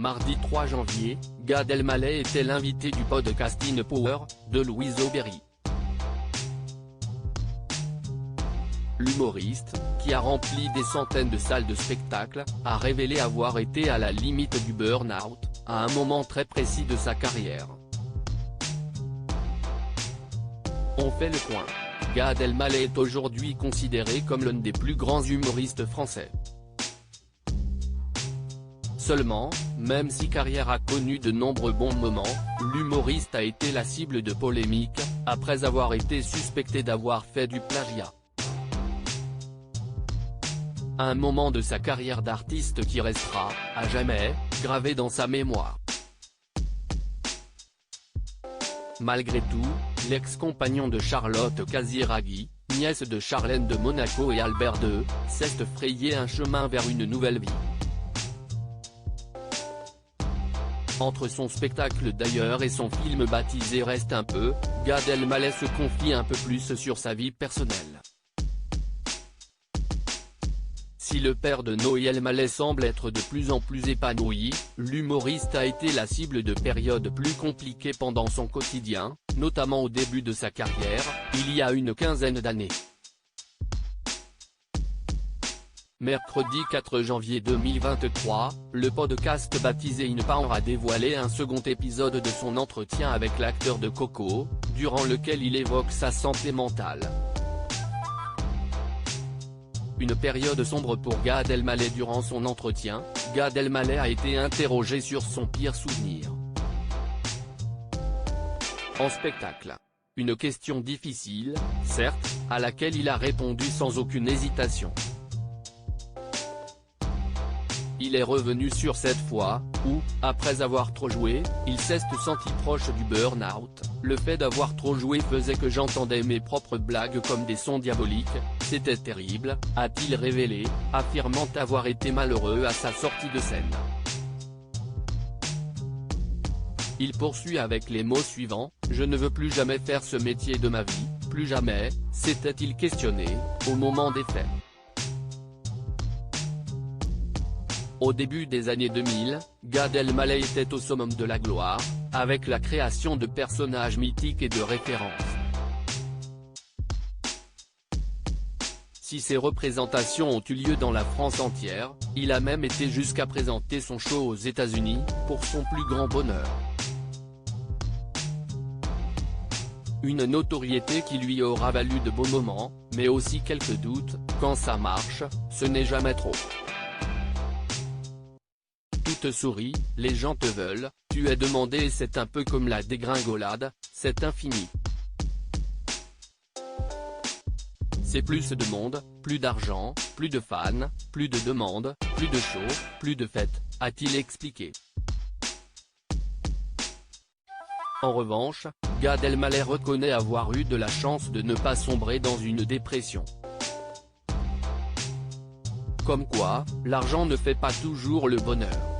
Mardi 3 janvier, Gad Elmaleh était l'invité du podcasting Power, de Louise Aubéry. L'humoriste, qui a rempli des centaines de salles de spectacle, a révélé avoir été à la limite du burn-out, à un moment très précis de sa carrière. On fait le point. Gad Elmaleh est aujourd'hui considéré comme l'un des plus grands humoristes français. Seulement, même si carrière a connu de nombreux bons moments, l'humoriste a été la cible de polémiques, après avoir été suspecté d'avoir fait du plagiat. Un moment de sa carrière d'artiste qui restera, à jamais, gravé dans sa mémoire. Malgré tout, l'ex-compagnon de Charlotte Casiraghi, nièce de Charlène de Monaco et Albert II, s'est frayé un chemin vers une nouvelle vie. Entre son spectacle d'ailleurs et son film baptisé Reste un peu, Gad Elmaleh se confie un peu plus sur sa vie personnelle. Si le père de Noé Elmaleh semble être de plus en plus épanoui, l'humoriste a été la cible de périodes plus compliquées pendant son quotidien, notamment au début de sa carrière, il y a une quinzaine d'années. Mercredi 4 janvier 2023, le podcast baptisé Une Power a dévoilé un second épisode de son entretien avec l'acteur de Coco, durant lequel il évoque sa santé mentale. Une période sombre pour Gad Elmaleh. Durant son entretien, Gad Elmaleh a été interrogé sur son pire souvenir en spectacle. Une question difficile, certes, à laquelle il a répondu sans aucune hésitation. Il est revenu sur cette fois, où, après avoir trop joué, il s'est senti proche du burn-out. Le fait d'avoir trop joué faisait que j'entendais mes propres blagues comme des sons diaboliques, c'était terrible, a-t-il révélé, affirmant avoir été malheureux à sa sortie de scène. Il poursuit avec les mots suivants, « Je ne veux plus jamais faire ce métier de ma vie, plus jamais », s'était-il questionné, au moment des faits. Au début des années 2000, Gad Elmaleh était au summum de la gloire, avec la création de personnages mythiques et de références. Si ces représentations ont eu lieu dans la France entière, il a même été jusqu'à présenter son show aux États-Unis, pour son plus grand bonheur. Une notoriété qui lui aura valu de beaux moments, mais aussi quelques doutes, quand ça marche, ce n'est jamais trop. Tout te sourit, les gens te veulent, tu es demandé et c'est un peu comme la dégringolade, c'est infini. C'est plus de monde, plus d'argent, plus de fans, plus de demandes, plus de shows, plus de fêtes, a-t-il expliqué. En revanche, Gad Elmaleh reconnaît avoir eu de la chance de ne pas sombrer dans une dépression. Comme quoi, l'argent ne fait pas toujours le bonheur.